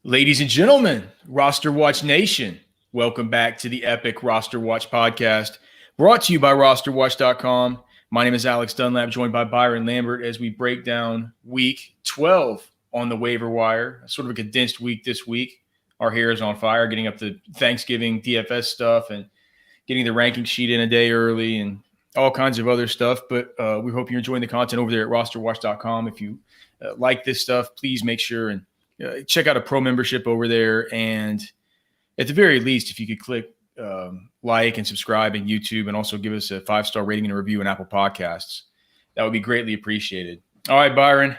Ladies and gentlemen, RosterWatch Nation, welcome back to the epic RosterWatch Podcast, brought to you by RosterWatch.com. My name is Alex Dunlap, joined by Byron Lambert as we break down Week 12 on the waiver wire. Sort of a condensed week this week. Our hair is on fire, getting up the Thanksgiving DFS stuff and getting the ranking sheet in a day early and all kinds of other stuff. But we hope you're enjoying the content over there at RosterWatch.com. If you like this stuff, please make sure and check out a pro membership over there. And at the very least, if you could click like and subscribe in YouTube and also give us a 5-star rating and a review in Apple Podcasts, that would be greatly appreciated. All right, Byron.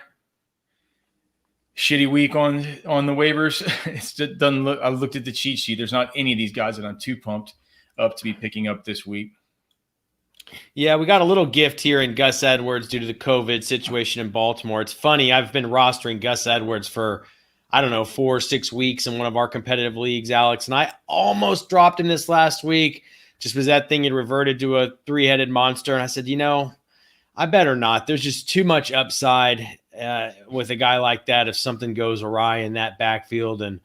Shitty week on the waivers. I looked at the cheat sheet. There's not any of these guys that I'm too pumped up to be picking up this week. Yeah, we got a little gift here in Gus Edwards due to the COVID situation in Baltimore. It's funny. I've been rostering Gus Edwards for 4 or 6 weeks in one of our competitive leagues, Alex. And I almost dropped him this last week just because that thing had reverted to a 3-headed monster. And I said, I better not. There's just too much upside with a guy like that if something goes awry in that backfield. And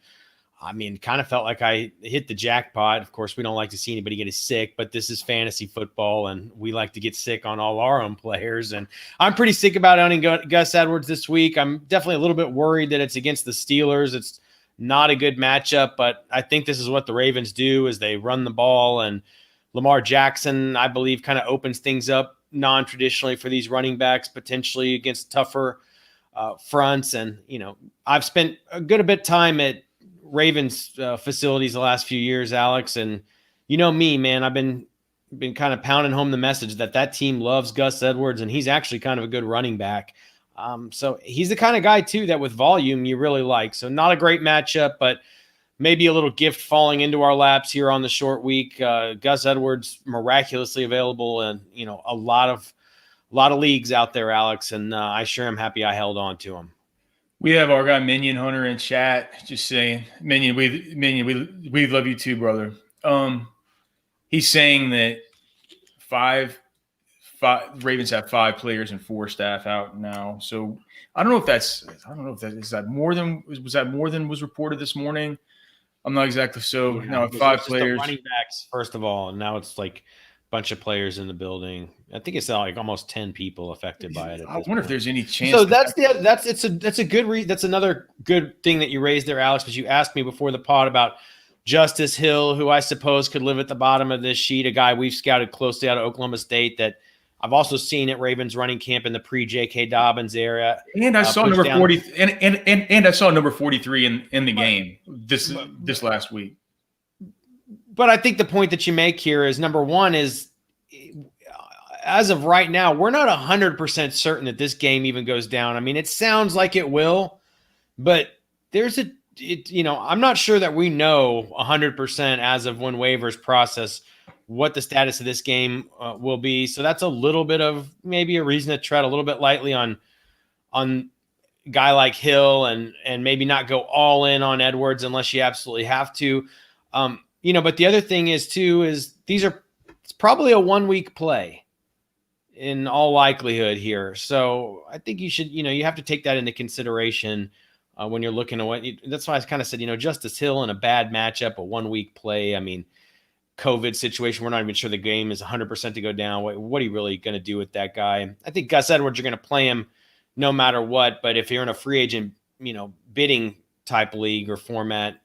kind of felt like I hit the jackpot. Of course, we don't like to see anybody get sick, but this is fantasy football, and we like to get sick on all our own players. And I'm pretty sick about owning Gus Edwards this week. I'm definitely a little bit worried that it's against the Steelers. It's not a good matchup, but I think this is what the Ravens do is they run the ball, and Lamar Jackson, I believe, kind of opens things up non-traditionally for these running backs, potentially against tougher fronts. And, I've spent a good bit of time at Ravens facilities the last few years, Alex, and me, man, I've been kind of pounding home the message that team loves Gus Edwards, and he's actually kind of a good running back. So he's the kind of guy too that with volume you really like. So not a great matchup, but maybe a little gift falling into our laps here on the short week. Gus Edwards miraculously available in a lot of leagues out there, Alex, and I sure am happy I held on to him. We have our guy Minion Hunter in chat, just saying, Minion, we love you too, brother. He's saying that five Ravens have 5 players and 4 staff out now. So I don't know if that is that more than was reported this morning. I'm not exactly so. Yeah, now 5 players, running backs first of all, and now it's like a bunch of players in the building. I think it's like almost 10 people affected by it. I wonder if there's any chance. So that's another good thing that you raised there, Alex, because you asked me before the pod about Justice Hill, who I suppose could live at the bottom of this sheet, a guy we've scouted closely out of Oklahoma State that I've also seen at Ravens running camp in the pre-J.K. Dobbins era. And I saw number 40 and I saw number 43 in the game this last week. But I think the point that you make here is, number one, is as of right now, we're not 100% certain that this game even goes down. It sounds like it will, but I'm not sure that we know 100% as of when waivers process what the status of this game will be. So that's a little bit of maybe a reason to tread a little bit lightly on a guy like Hill and maybe not go all in on Edwards unless you absolutely have to. But the other thing is it's probably a 1-week play in all likelihood here. So I think you should, you have to take that into consideration when you're looking at that's why I kind of said, Justice Hill in a bad matchup, a 1-week play. COVID situation. We're not even sure the game is 100% to go down. What are you really going to do with that guy? I think Gus Edwards, you're going to play him no matter what. But if you're in a free agent, bidding type league or format,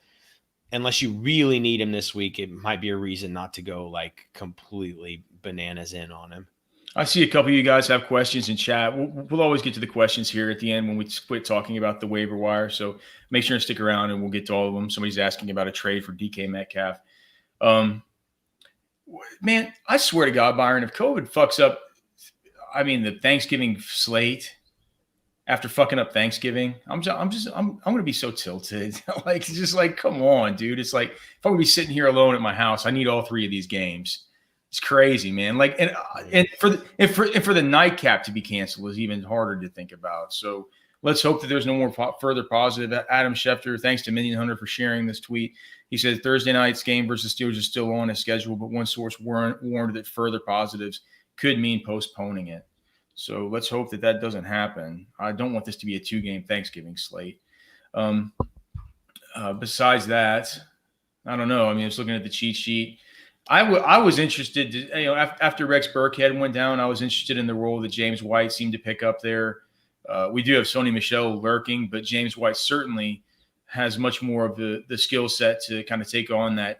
unless you really need him this week, it might be a reason not to go like completely bananas in on him. I see a couple of you guys have questions in chat. We'll always get to the questions here at the end when we quit talking about the waiver wire. So make sure to stick around and we'll get to all of them. Somebody's asking about a trade for DK Metcalf. Man, I swear to God, Byron, if COVID fucks up, the Thanksgiving slate after fucking up Thanksgiving, I'm going to be so tilted. Come on, dude. It's like, if I'm going to be sitting here alone at my house, I need all 3 of these games. It's crazy, man. And for the nightcap to be canceled is even harder to think about. So let's hope that there's no more further positive. Adam Schefter, thanks to Minion Hunter for sharing this tweet. He said Thursday night's game versus Steelers is still on his schedule, but one source warned that further positives could mean postponing it. So let's hope that doesn't happen. I don't want this to be a 2-game Thanksgiving slate. Besides that, I don't know. I mean, I was looking at the cheat sheet. I was interested to, after Rex Burkhead went down, I was interested in the role that James White seemed to pick up there. We do have Sony Michel lurking, but James White certainly has much more of the skill set to kind of take on that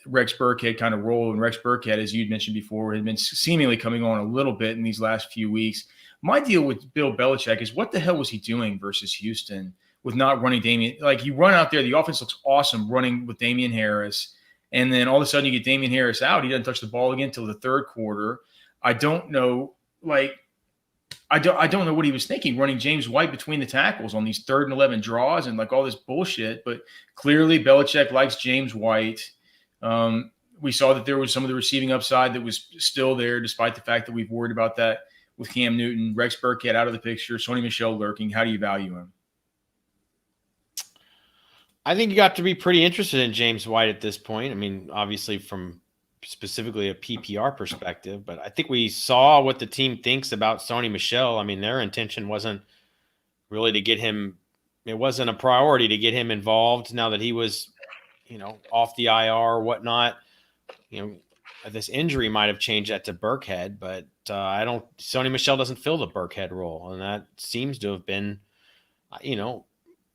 Rex Burkhead kind of role. And Rex Burkhead, as you'd mentioned before, had been seemingly coming on a little bit in these last few weeks. My deal with Bill Belichick is, what the hell was he doing versus Houston with not running Damian? Like, you run out there, the offense looks awesome running with Damian Harris. And then all of a sudden you get Damian Harris out. He doesn't touch the ball again until the third quarter. I don't know, I don't know what he was thinking, running James White between the tackles on these 3rd and 11 draws and all this bullshit. But clearly Belichick likes James White. We saw that there was some of the receiving upside that was still there, despite the fact that we've worried about that with Cam Newton. Rex Burkhead out of the picture, Sony Michel lurking. How do you value him? I think you got to be pretty interested in James White at this point. I mean, obviously from specifically a PPR perspective, but I think we saw what the team thinks about Sony Michel. I mean, their intention wasn't really to get him. It wasn't a priority to get him involved now that he was, off the IR or whatnot. This injury might have changed that to Burkhead, but Sony Michel doesn't fill the Burkhead role. And that seems to have been,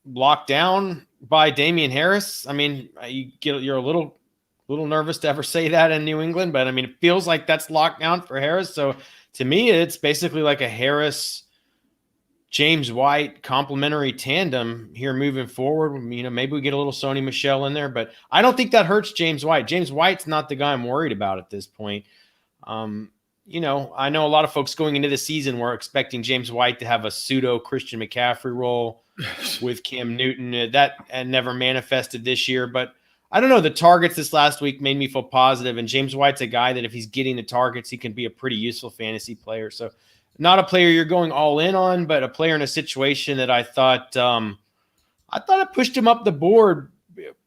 locked down by Damian Harris. I mean, you're a little nervous to ever say that in New England, but I mean, it feels like that's locked down for Harris. So to me, it's basically like a Harris James White complementary tandem here moving forward. Maybe we get a little Sony Michel in there, but I don't think that hurts James White. James White's not the guy I'm worried about at this point. I know a lot of folks going into the season were expecting James White to have a pseudo Christian McCaffrey role with Cam Newton. That never manifested this year, but I don't know. The targets this last week made me feel positive, and James White's a guy that if he's getting the targets, he can be a pretty useful fantasy player. So not a player you're going all in on, but a player in a situation that I thought it pushed him up the board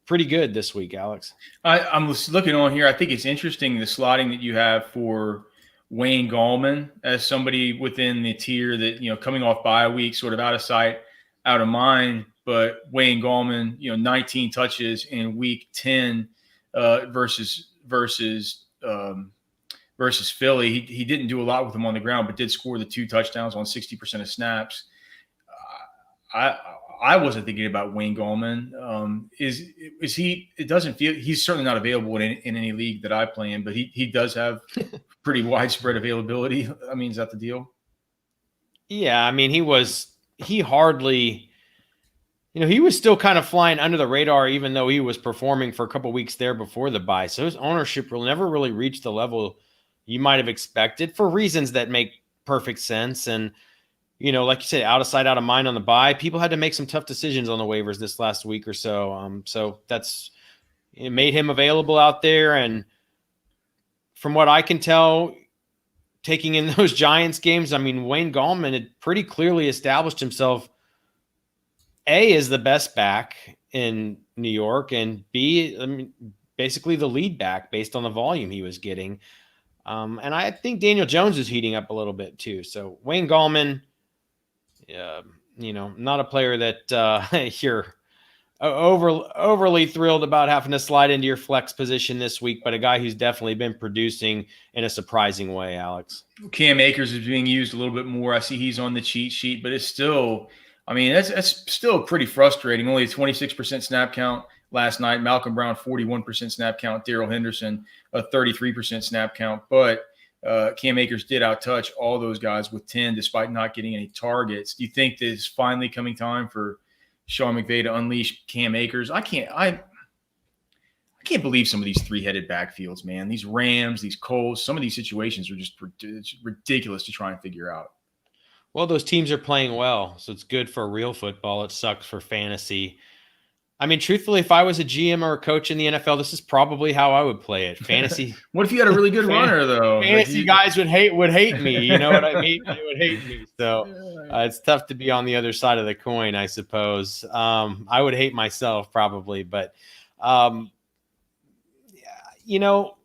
pretty good this week, Alex. I'm looking on here. I think it's interesting the slotting that you have for Wayne Gallman as somebody within the tier that, coming off bye week, sort of out of sight, out of mind. But Wayne Gallman, 19 touches in week 10 versus Philly. He didn't do a lot with him on the ground, but did score the 2 touchdowns on 60% of snaps. I wasn't thinking about Wayne Gallman. Is he? It doesn't feel he's certainly not available in any league that I play in, but he does have pretty widespread availability. I mean, is that the deal? Yeah, I mean, he hardly. He was still kind of flying under the radar, even though he was performing for a couple of weeks there before the bye. So his ownership will never really reach the level you might have expected for reasons that make perfect sense. And, like you said, out of sight, out of mind on the bye, people had to make some tough decisions on the waivers this last week or so. So it made him available out there. And from what I can tell, taking in those Giants games, I mean, Wayne Gallman had pretty clearly established himself A, is the best back in New York, and B, basically the lead back based on the volume he was getting. And I think Daniel Jones is heating up a little bit too. So Wayne Gallman, not a player that you're overly thrilled about having to slide into your flex position this week, but a guy who's definitely been producing in a surprising way, Alex. Cam Akers is being used a little bit more. I see he's on the cheat sheet, but it's still – I mean, that's still pretty frustrating. Only a 26% snap count last night. Malcolm Brown, 41% snap count. Darrell Henderson, a 33% snap count. But Cam Akers did outtouch all those guys with 10 despite not getting any targets. Do you think that it's finally coming time for Sean McVay to unleash Cam Akers? I can't believe some of these 3-headed backfields, man. These Rams, these Colts, some of these situations are just ridiculous to try and figure out. Well, those teams are playing well, so it's good for real football. It sucks for fantasy. I mean, truthfully, if I was a GM or a coach in the NFL, this is probably how I would play it. Fantasy. What if you had a really good runner, though? Fantasy guys would hate me. You know what I mean? They would hate me. So it's tough to be on the other side of the coin, I suppose. I would hate myself probably, but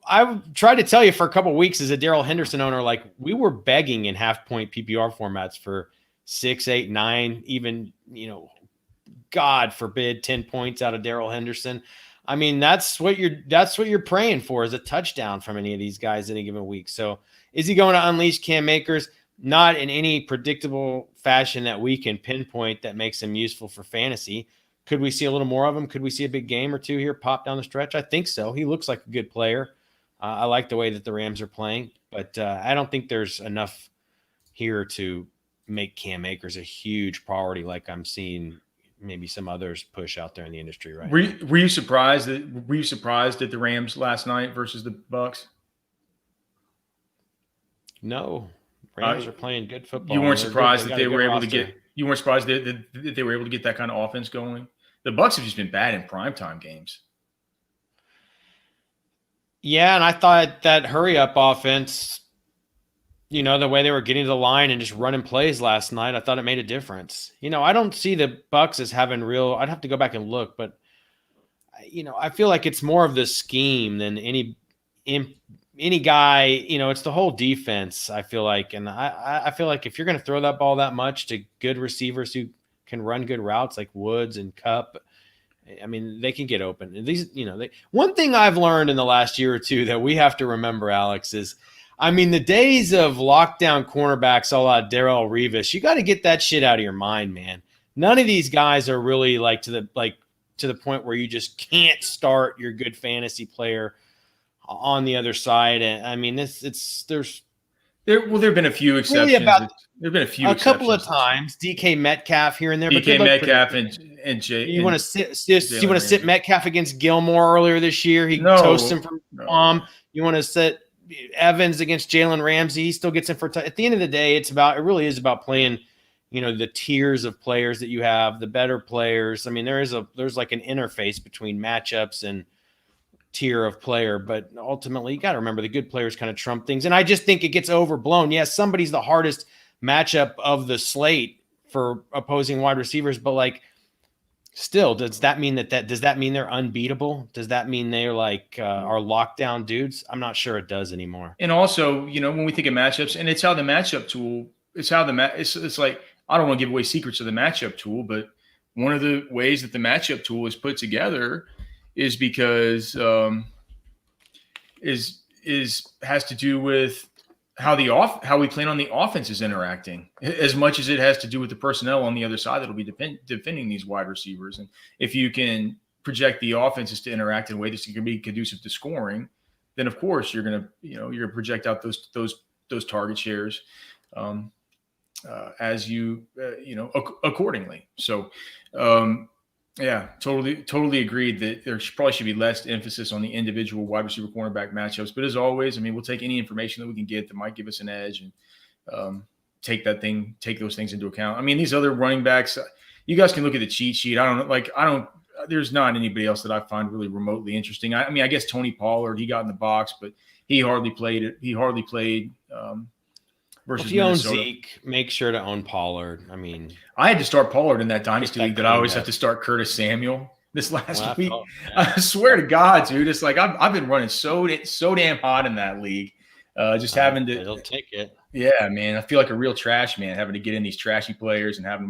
I've tried to tell you for a couple of weeks as a Darrell Henderson owner, like we were begging in half-point PPR formats for 6, 8, 9, even, God forbid, 10 points out of Darrell Henderson. I mean, that's what you're praying for, is a touchdown from any of these guys in a given week. So is he going to unleash Cam Akers? Not in any predictable fashion that we can pinpoint that makes him useful for fantasy. Could we see a little more of him? Could we see a big game or two here pop down the stretch? I think so. He looks like a good player. I like the way that the Rams are playing, but I don't think there's enough here to make Cam Akers a huge priority like I'm seeing maybe some others push out there in the industry right now. Were you surprised at the Rams last night versus the Bucs? No. Rams are playing good football. You weren't surprised that they were able to get you weren't surprised that they were able to get that kind of offense going? The Bucs have just been bad in primetime games. Yeah, and I thought that hurry-up offense, the way they were getting to the line and just running plays last night, I thought it made a difference. I don't see the Bucs as having I'd have to go back and look, but, I feel like it's more of the scheme than any guy, it's the whole defense, I feel like. And I feel like if you're going to throw that ball that much to good receivers who can run good routes like Woods and Kupp, I mean, they can get open. These, one thing I've learned in the last year or two that we have to remember, Alex, is, the days of lockdown cornerbacks a la Darrelle Revis, you got to get that shit out of your mind, man. None of these guys are really to the point where you just can't start your good fantasy player on the other side. And there have been a few exceptions. There have been a couple of times. DK Metcalf here and there. DK Metcalf and Jay. You want to sit Metcalf against Gilmore earlier this year? He toasts him from Palm. You want to sit Evans against Jalen Ramsey? He still gets him for. At the end of the day, it really is about playing. The tiers of players that you have, the better players. I mean, there's like an interface between matchups and tier of player, but ultimately you got to remember the good players kind of trump things. And I just think it gets overblown. Yes, somebody's the hardest matchup of the slate for opposing wide receivers, but still, does that mean does that mean they're unbeatable? Does that mean they're are lockdown dudes? I'm not sure it does anymore. And also, when we think of matchups, and it's how the matchup tool, it's like, I don't want to give away secrets of the matchup tool, but one of the ways that the matchup tool is put together is because has to do with how we plan on the offenses interacting, as much as it has to do with the personnel on the other side that'll be defending these wide receivers. And if you can project the offenses to interact in a way that's going to be conducive to scoring, then of course you're going to project out those target shares as accordingly. So. Yeah, totally agreed that there probably should be less emphasis on the individual wide receiver cornerback matchups. But as always, we'll take any information that we can get that might give us an edge and take those things into account. These other running backs, you guys can look at the cheat sheet. There's not anybody else that I find really remotely interesting. I guess Tony Pollard, he got in the box, but he hardly played. Versus if you Minnesota. own Zeke, make sure to own Pollard. I had to start Pollard in that dynasty league that I always have to start Curtis Samuel this last week. Yeah. I swear to God, dude, it's like I've been running so damn hot in that league. Having to. It'll take it. Yeah, man. I feel like a real trash man having to get in these trashy players and have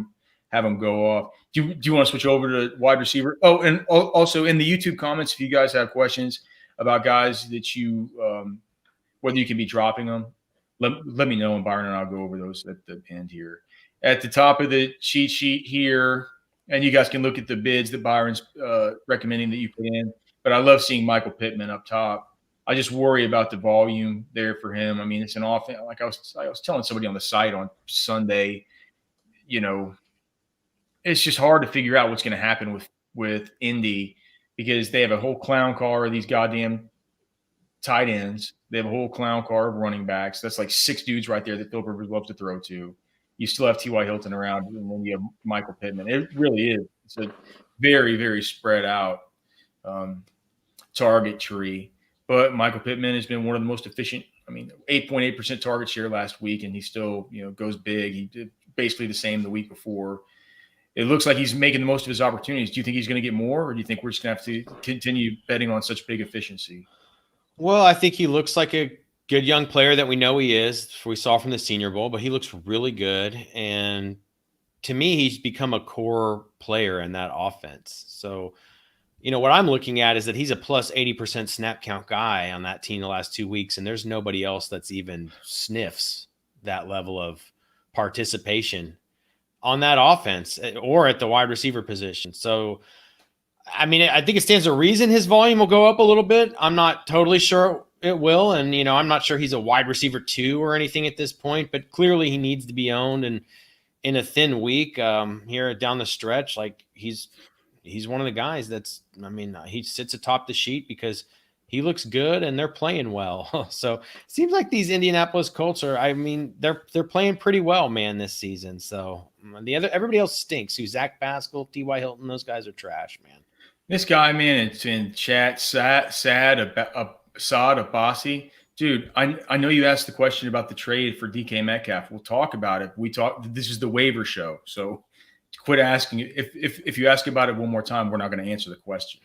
them go off. Do you want to switch over to wide receiver? Oh, and also in the YouTube comments, if you guys have questions about guys that you whether you can be dropping them. Let me know, and Byron and I'll go over those at the end here. At the top of the cheat sheet here, and you guys can look at the bids that Byron's recommending that you put in. But I love seeing Michael Pittman up top. I just worry about the volume there for him. It's an offense. Like I was telling somebody on the site on Sunday, it's just hard to figure out what's going to happen with Indy because they have a whole clown car of these goddamn tight ends. They have a whole clown car of running backs. That's like 6 dudes right there that Philip Rivers loves to throw to. You still have T.Y. Hilton around, and then you have Michael Pittman. It really is. It's a very, very spread out target tree. But Michael Pittman has been one of the most efficient. 8.8% target share last week, and he still, goes big. He did basically the same the week before. It looks like he's making the most of his opportunities. Do you think he's going to get more, or do you think we're just going to have to continue betting on such big efficiency? Well, I think he looks like a good young player that we know he is. We saw from the Senior Bowl, but he looks really good. And to me, he's become a core player in that offense. So, what I'm looking at is that he's a plus 80% snap count guy on that team the last 2 weeks, and there's nobody else that's even sniffs that level of participation on that offense or at the wide receiver position. So, I think it stands to reason his volume will go up a little bit. I'm not totally sure it will. And, I'm not sure he's a wide receiver 2 or anything at this point, but clearly he needs to be owned. And in a thin week here down the stretch, like he's one of the guys he sits atop the sheet because he looks good and they're playing well. So it seems like these Indianapolis Colts they're playing pretty well, man, this season. So everybody else stinks. Zach Pascal, T.Y. Hilton, those guys are trash, man. This guy, man, it's in chat, Saad Abbasi. Dude, I know you asked the question about the trade for DK Metcalf. We'll talk about it. This is the waiver show. So quit asking. If you ask about it one more time, we're not going to answer the question.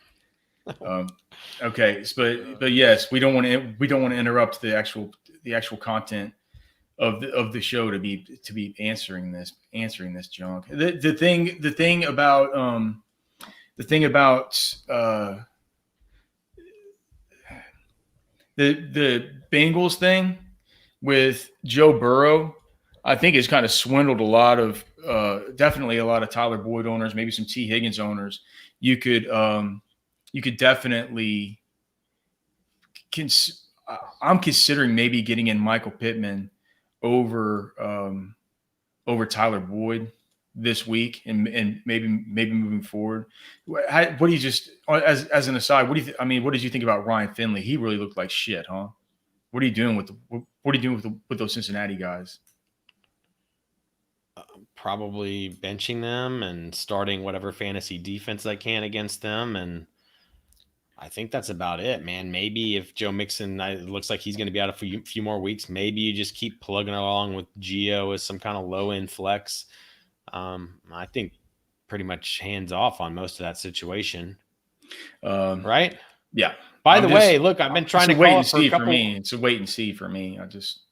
Okay. But yes, we don't want to interrupt the actual content of the show to be answering this junk. The thing about the Bengals thing with Joe Burrow, I think it's kind of swindled definitely a lot of Tyler Boyd owners, maybe some T. Higgins owners. You could definitely I'm considering maybe getting in Michael Pittman over Tyler Boyd this week and maybe moving forward. What do you just as an aside? What did you think about Ryan Finley? He really looked like shit, huh? What are you doing with those Cincinnati guys? Probably benching them and starting whatever fantasy defense I can against them, and I think that's about it, man. Maybe if Joe Mixon it looks like he's going to be out a few more weeks, maybe you just keep plugging along with Gio as some kind of low end flex. I think pretty much hands off on most of that situation. Right? Yeah. By the way, look, I've been trying to wait and see for me. It's a wait and see for me.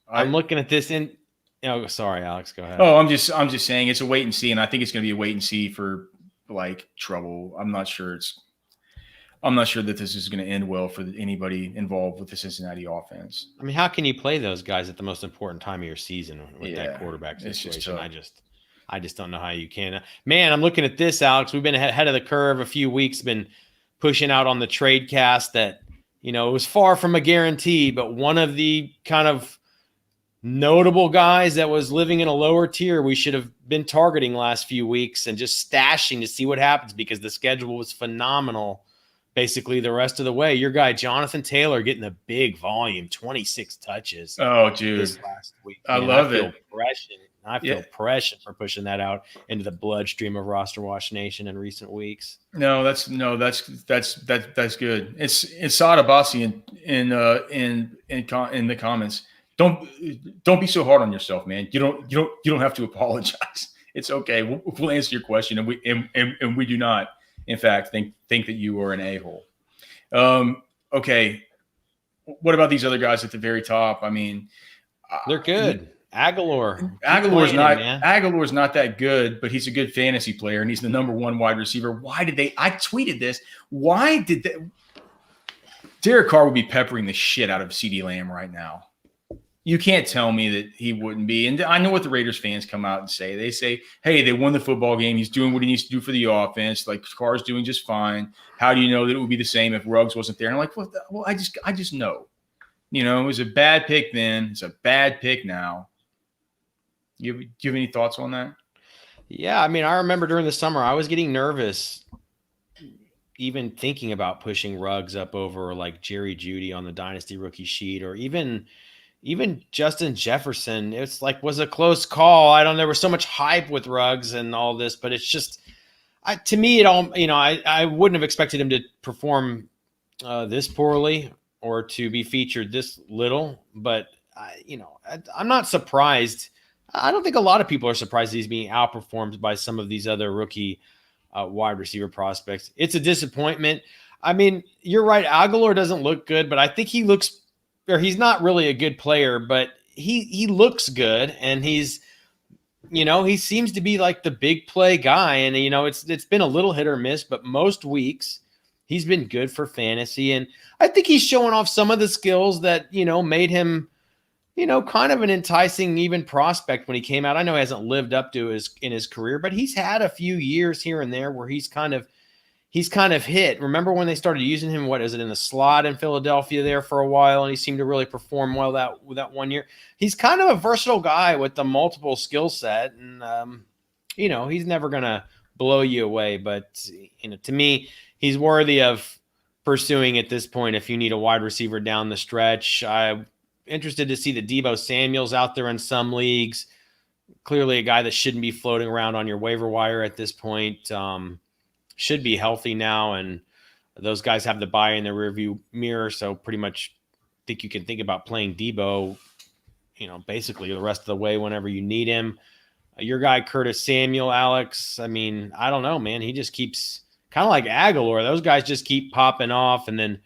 I'm looking at this in. Oh, sorry, Alex. Go ahead. Oh, I'm just saying it's a wait and see, and I think it's going to be a wait and see for like trouble. I'm not sure that this is going to end well for anybody involved with the Cincinnati offense. How can you play those guys at the most important time of your season with that quarterback situation? I just don't know how you can. Man, I'm looking at this, Alex. We've been ahead of the curve a few weeks, been pushing out on the trade cast that, it was far from a guarantee, but one of the kind of notable guys that was living in a lower tier we should have been targeting last few weeks and just stashing to see what happens because the schedule was phenomenal basically the rest of the way. Your guy, Jonathan Taylor, getting a big volume, 26 touches. Oh, dude. This last week. I love it. I feel pressure for pushing that out into the bloodstream of RosterWatch Nation in recent weeks. That's good. It's Saad Abbasi in the comments. Don't be so hard on yourself, man. You don't have to apologize. It's okay. We'll answer your question, and we do not, in fact, think that you are an a-hole. Okay. What about these other guys at the very top? They're good. Aguilar's not that good, but he's a good fantasy player, and he's the number one wide receiver. I tweeted this. Why did Derek Carr would be peppering the shit out of CeeDee Lamb right now? You can't tell me that he wouldn't be. And I know what the Raiders fans come out and say. They say, hey, they won the football game. He's doing what he needs to do for the offense. Like, Carr's doing just fine. How do you know that it would be the same if Ruggs wasn't there? And I'm like, well, I just know. It was a bad pick then. It's a bad pick now. Do you have any thoughts on that? Yeah, I remember during the summer, I was getting nervous even thinking about pushing Ruggs up over like Jerry Jeudy on the Dynasty rookie sheet, or even Justin Jefferson. It's like, was a close call. I don't know. There was so much hype with Ruggs and all this, but it's just, to me, it all, I wouldn't have expected him to perform this poorly or to be featured this little, but I'm not surprised. I don't think a lot of people are surprised he's being outperformed by some of these other rookie wide receiver prospects. It's a disappointment. You're right. Aguilar doesn't look good, but I think he's not really a good player, but he looks good, and he's he seems to be like the big play guy. And, it's been a little hit or miss, but most weeks he's been good for fantasy. And I think he's showing off some of the skills that, made him, kind of an enticing even prospect when he came out. I know he hasn't lived up to in his career, but he's had a few years here and there where he's kind of hit. Remember when they started using him, what is it, in the slot in Philadelphia there for a while, and he seemed to really perform well that 1 year. He's kind of a versatile guy with the multiple skill set, and he's never going to blow you away, but to me, he's worthy of pursuing at this point if you need a wide receiver down the stretch. I'm interested to see the Deebo Samuel's out there in some leagues. Clearly a guy that shouldn't be floating around on your waiver wire at this point. Should be healthy now, and those guys have the bye in their rearview mirror, so pretty much think you can think about playing Deebo, basically the rest of the way whenever you need him. Your guy Curtis Samuel, Alex, I don't know, man. He just keeps kind of like Aguilar. Those guys just keep popping off, and then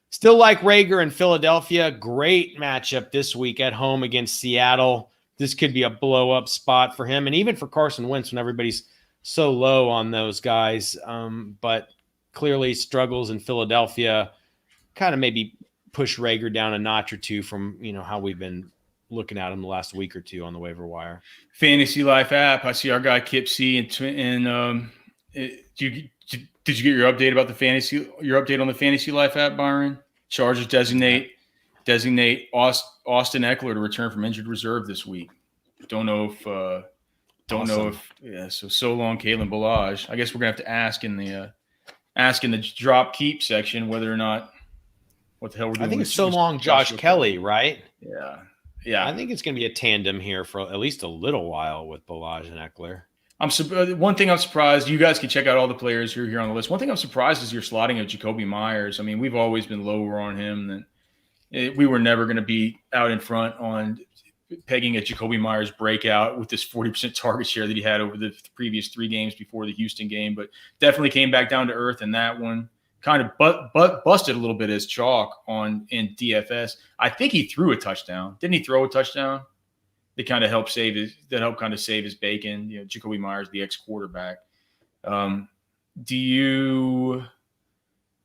still like Rager in Philadelphia. Great matchup this week at home against Seattle. This could be a blow-up spot for him, and even for Carson Wentz when everybody's so low on those guys, but clearly struggles in Philadelphia kind of maybe push Rager down a notch or two from, how we've been looking at him the last week or two on the waiver wire. Fantasy Life app. I see our guy Kip C and did you get your update about your update on the Fantasy Life app, Byron? Chargers designate Austin Eckler to return from injured reserve this week. Don't know if so long Kalen Ballage. I guess we're gonna have to ask in the drop keep section whether or not what the hell we're doing. I think it's so long Josh Kelly, right? Yeah. I think it's gonna be a tandem here for at least a little while with Ballage and Eckler. One thing I'm surprised. You guys can check out all the players who are here on the list. One thing I'm surprised is your slotting of Jacoby Myers. We've always been lower on him than we were never going to be out in front on pegging at Jacoby Myers breakout with this 40% target share that he had over the previous 3 games before the Houston game, but definitely came back down to earth in that one. Kind of busted a little bit as chalk in DFS. I think he threw a touchdown. Didn't he throw a touchdown? That kind of helped save his bacon. Jacoby Myers, the ex-quarterback. Do you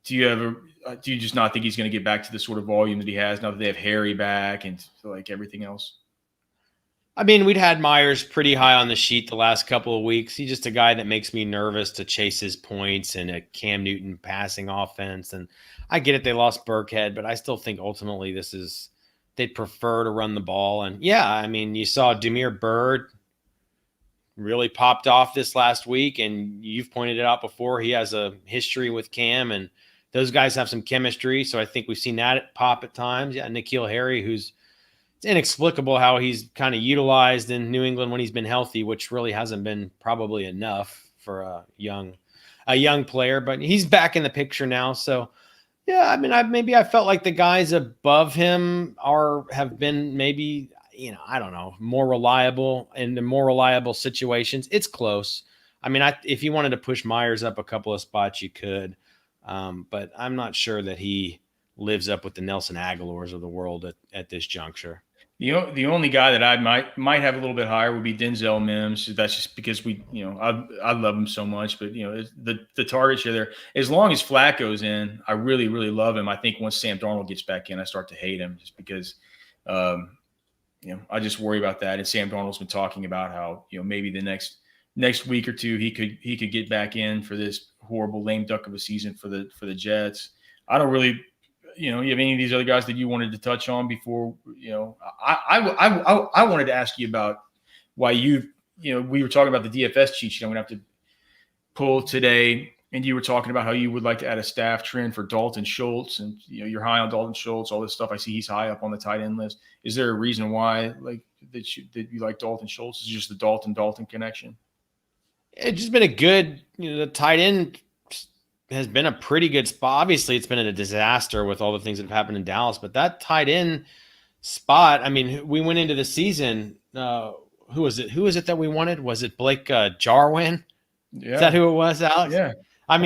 just not think he's going to get back to the sort of volume that he has now that they have Harry back and like everything else? We'd had Myers pretty high on the sheet the last couple of weeks. He's just a guy that makes me nervous to chase his points in a Cam Newton passing offense. And I get it, they lost Burkhead, but I still think ultimately they'd prefer to run the ball. And you saw Damiere Byrd really popped off this last week, and you've pointed it out before. He has a history with Cam, and those guys have some chemistry. So I think we've seen that pop at times. Yeah, N'Keal Harry, it's inexplicable how he's kind of utilized in New England when he's been healthy, which really hasn't been probably enough for a young player, but he's back in the picture now. So yeah, I felt like the guys above him have been maybe, I don't know, more reliable in the more reliable situations. It's close. If you wanted to push Myers up a couple of spots, you could, but I'm not sure that he lives up with the Nelson Aguilars of the world at this juncture. The only guy that I might have a little bit higher would be Denzel Mims. That's just because I love him so much. But the target share there, as long as Flacco's in, I really really love him. I think once Sam Darnold gets back in, I start to hate him just because I just worry about that. And Sam Darnold's been talking about how maybe the next week or two he could get back in for this horrible lame duck of a season for the Jets. I don't really. You have any of these other guys that you wanted to touch on before? I wanted to ask you about why we were talking about the DFS cheat sheet I'm going to have to pull today, and you were talking about how you would like to add a staff trend for Dalton Schultz, and you're high on Dalton Schultz, all this stuff. I see he's high up on the tight end list. Is there a reason why that you like Dalton Schultz? Is it just the Dalton connection? It's just been a good, the tight end has been a pretty good spot. Obviously, it's been a disaster with all the things that have happened in Dallas, but that tight end spot, we went into the season. Who was it that we wanted? Was it Blake Jarwin? Yeah. Is that who it was, Alex? Yeah.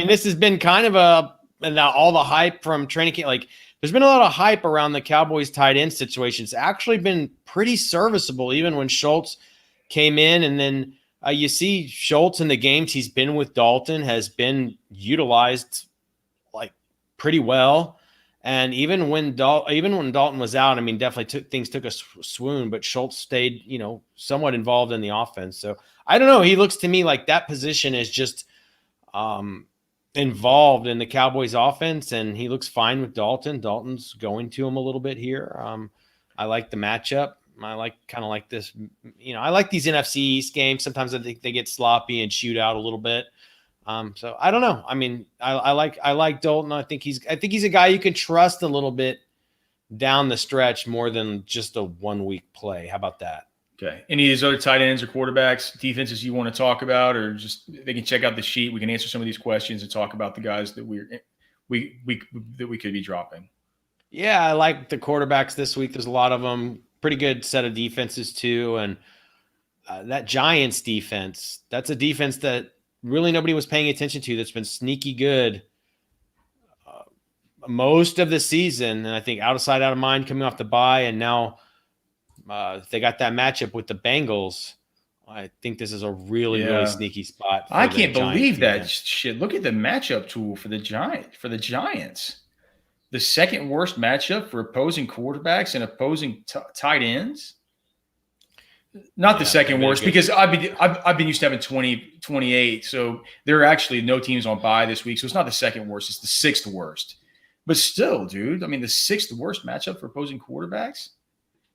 This has been kind of all the hype from training camp. Like, there's been a lot of hype around the Cowboys tight end situation. It's actually been pretty serviceable, even when Schultz came in, and then you see Schultz in the games he's been with Dalton has been utilized like pretty well. And even when Dalton was out, I mean, definitely things took a swoon, but Schultz stayed, somewhat involved in the offense. So I don't know. He looks to me like that position is just involved in the Cowboys offense, and he looks fine with Dalton. Dalton's going to him a little bit here. I like the matchup. I kind of like this, I like these NFC East games. Sometimes I think they get sloppy and shoot out a little bit. So I don't know. I mean, I like Dalton. I think he's a guy you can trust a little bit down the stretch more than just a 1 week play. How about that? Okay. Any of these other tight ends or quarterbacks, defenses you want to talk about, or just they can check out the sheet. We can answer some of these questions and talk about the guys that we could be dropping. Yeah, I like the quarterbacks this week. There's a lot of them. Pretty good set of defenses too, and that Giants defense. That's a defense that really nobody was paying attention to. That's been sneaky good most of the season, and I think out of sight, out of mind, coming off the bye, and now they got that matchup with the Bengals. I think this is a really sneaky spot. I can't believe that shit. Look at the matchup tool for the Giants. The second worst matchup for opposing quarterbacks and opposing tight ends. Not the second worst, because I've been used to having 20, 28. So there are actually no teams on bye this week. So it's not the second worst. It's the sixth worst. But still, dude, I mean, the sixth worst matchup for opposing quarterbacks?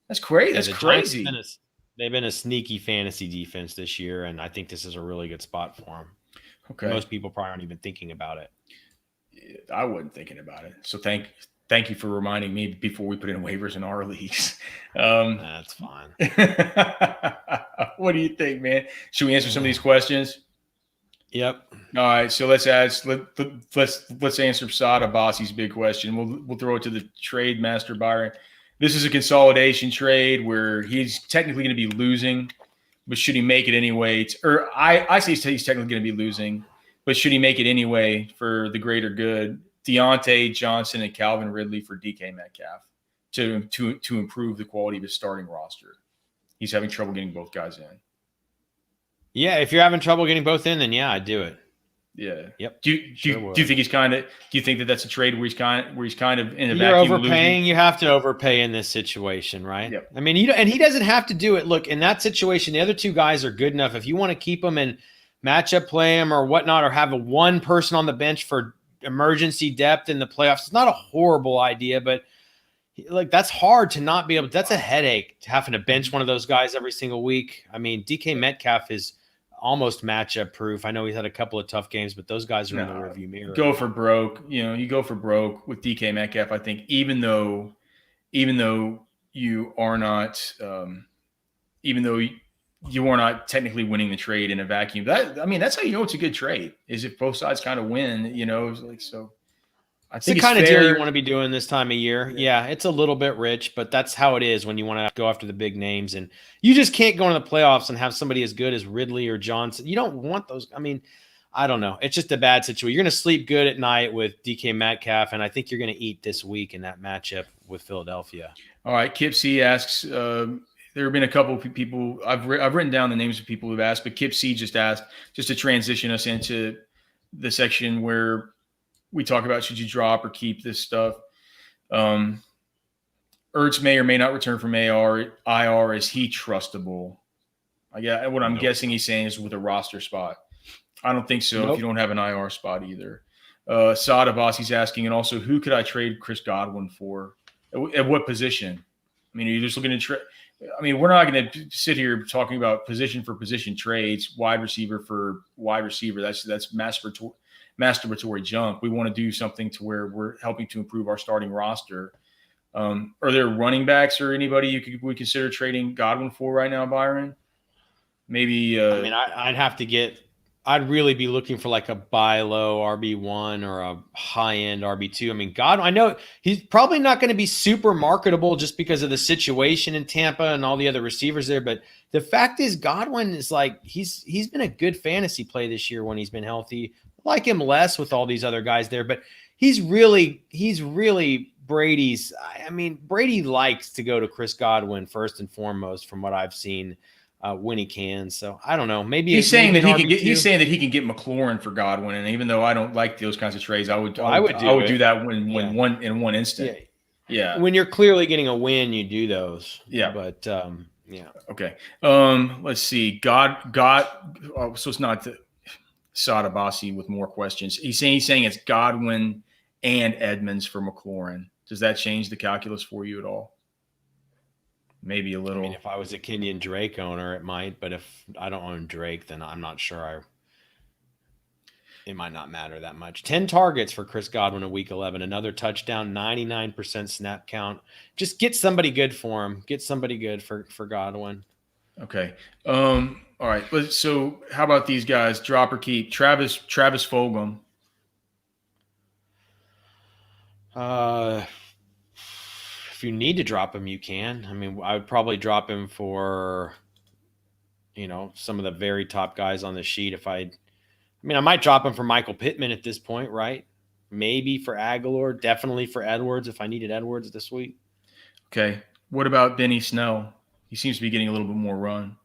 That's crazy. That's crazy. They've been a sneaky fantasy defense this year, and I think this is a really good spot for them. Okay. Most people probably aren't even thinking about it. I wasn't thinking about it. So thank you for reminding me before we put in waivers in our leagues. That's fine. What do you think, man? Should we answer some of these questions? Yep. All right. So let's answer Sada Bossi's big question. We'll throw it to the trade master, Byron. This is a consolidation trade where he's technically going to be losing, but should he make it anyway? I say he's technically going to be losing, but should he make it anyway for the greater good? Deontay Johnson and Calvin Ridley for DK Metcalf to improve the quality of his starting roster. He's having trouble getting both guys in. Yeah, if you're having trouble getting both in, then I'd do it. Yeah. Yep. Do you think he's kind of? Do you think that that's a trade where he's kind of in a vacuum? You're overpaying. Losing? You have to overpay in this situation, right? Yep. I mean, and he doesn't have to do it. Look, in that situation, the other two guys are good enough. If you want to keep them and matchup play them or whatnot, or have one person on the bench for emergency depth in the playoffs, it's not a horrible idea, but like that's hard to not be able. That's a headache having to bench one of those guys every single week. I mean, DK Metcalf is almost matchup proof. I know he's had a couple of tough games, but those guys are in the rearview mirror. Go for broke. You go for broke with DK Metcalf. I think even though you are not, even though you are not technically winning the trade in a vacuum. That's how you know it's a good trade. Is if both sides kind of win. So. I think it's the kind of deal you want to be doing this time of year. Yeah, it's a little bit rich, but that's how it is when you want to go after the big names. And you just can't go into the playoffs and have somebody as good as Ridley or Johnson. You don't want those. I mean, I don't know. It's just a bad situation. You're going to sleep good at night with DK Metcalf, and I think you're going to eat this week in that matchup with Philadelphia. All right, Kip C asks, there have been a couple of people. I've written down the names of people who've asked, but Kip C just asked, just to transition us into the section where we talk about should you drop or keep this stuff. Ertz may or may not return from IR. Is he trustable? What I'm guessing he's saying is with a roster spot. I don't think so if you don't have an IR spot either. Sada Bossi's asking, and also, who could I trade Chris Godwin for? At what position? I mean, are you just looking to trade? I mean, we're not going to sit here talking about position for position trades, wide receiver for wide receiver. That's masturbatory junk. We want to do something to where we're helping to improve our starting roster. Are there running backs or anybody we consider trading Godwin for right now, Byron? Maybe. I'd really be looking for like a buy low RB1 or a high end RB2. I mean, Godwin, I know he's probably not going to be super marketable just because of the situation in Tampa and all the other receivers there. But the fact is, Godwin is like he's been a good fantasy play this year when he's been healthy. Like him less with all these other guys there, but he's really Brady's. I mean, Brady likes to go to Chris Godwin first and foremost from what I've seen. when he can. So I don't know. Maybe he's saying that he can get. RB2. He's saying that he can get McLaurin for Godwin, and even though I don't like those kinds of trades, I would do that when in one instant. Yeah. When you're clearly getting a win, you do those. Yeah. But yeah. Okay. Let's see. So it's not Sadabasi with more questions. He's saying it's Godwin and Edmonds for McLaurin. Does that change the calculus for you at all? Maybe a little. I mean, if I was a Kenyon Drake owner, it might. But if I don't own Drake, then I'm not sure. It might not matter that much. 10 targets for Chris Godwin in Week 11. Another touchdown, 99% snap count. Just get somebody good for him. Get somebody good for Godwin. Okay. All right. So how about these guys? Drop or keep. Travis Fulgham. If you need to drop him, you can. I mean, I would probably drop him for, some of the very top guys on the sheet. I might drop him for Michael Pittman at this point, right? Maybe for Aguilar, definitely for Edwards if I needed Edwards this week. Okay. What about Benny Snell? He seems to be getting a little bit more run.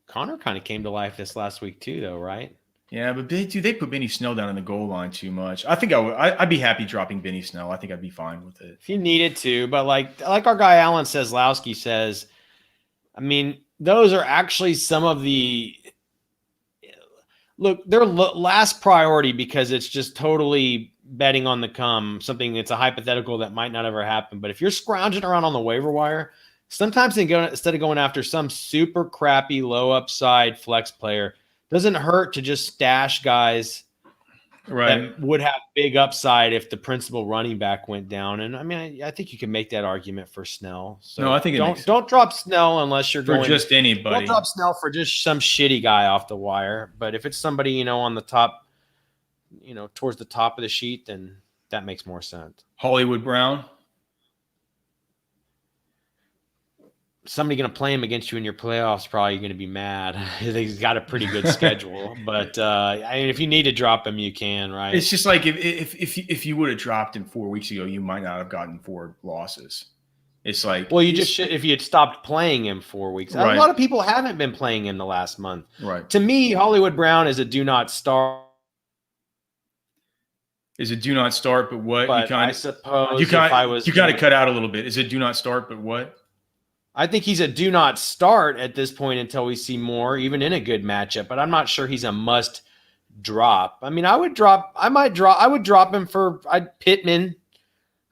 Connor kind of came to life this last week too, though, right? Yeah, but they put Benny Snell down in the goal line too much. I think I'd be happy dropping Benny Snell. I think I'd be fine with it. If you needed to, but like our guy Alan Seslowski says, I mean, those are actually some of the they're last priority because it's just totally betting on the come, something that's a hypothetical that might not ever happen. But if you're scrounging around on the waiver wire, sometimes instead of going after some super crappy low upside flex player, doesn't hurt to just stash guys that would have big upside if the principal running back went down. And I mean, I think you can make that argument for Snell. So no, I think don't drop Snell unless you're for going just anybody. Don't drop Snell for just some shitty guy off the wire. But if it's somebody, on the top, towards the top of the sheet, then that makes more sense. Hollywood Brown. Somebody going to play him against you in your playoffs, probably going to be mad. He's got a pretty good schedule, but if you need to drop him, you can, right? It's just like if you would have dropped him 4 weeks ago, you might not have gotten 4 losses. It's like, well, you just should, if you had stopped playing him 4 weeks. Right. A lot of people haven't been playing him the last month. Right. To me, Hollywood Brown is a do not start. Is it do not start, but what? But I suppose you kind of cut out a little bit. Is it do not start, but what? I think he's a do not start at this point until we see more, even in a good matchup, but I'm not sure he's a must drop. I mean, I would drop him for Pittman.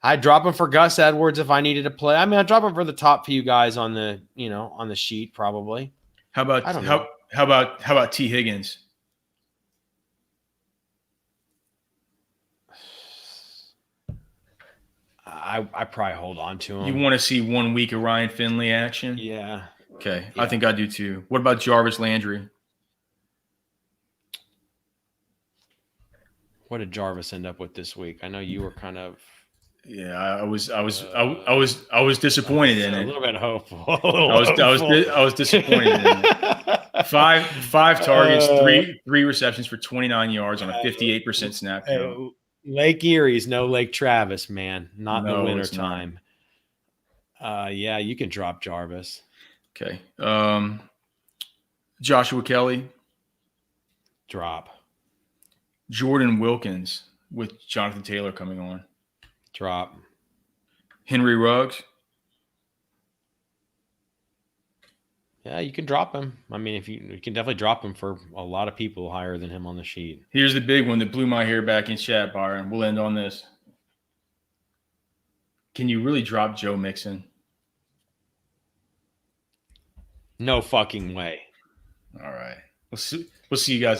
I'd drop him for Gus Edwards if I needed to play. I mean, I'd drop him for the top few guys on the, on the sheet probably. How about T. Higgins? I probably hold on to him. You want to see 1 week of Ryan Finley action? Yeah. Okay. Yeah. I think I do too. What about Jarvis Landry? What did Jarvis end up with this week? I know you were kind of. Yeah, I was disappointed in it. A little bit hopeful. I was disappointed in it. Five targets, three receptions for 29 yards on a 58% snap count. Lake Erie's no Lake Travis, man. Not in the wintertime. Yeah, you can drop Jarvis. Okay. Joshua Kelly. Drop. Jordan Wilkins with Jonathan Taylor coming on. Drop. Henry Ruggs. Yeah, you can drop him. I mean, you can definitely drop him for a lot of people higher than him on the sheet. Here's the big one that blew my hair back in chat, Byron. We'll end on this. Can you really drop Joe Mixon? No fucking way. All right. We'll see you guys.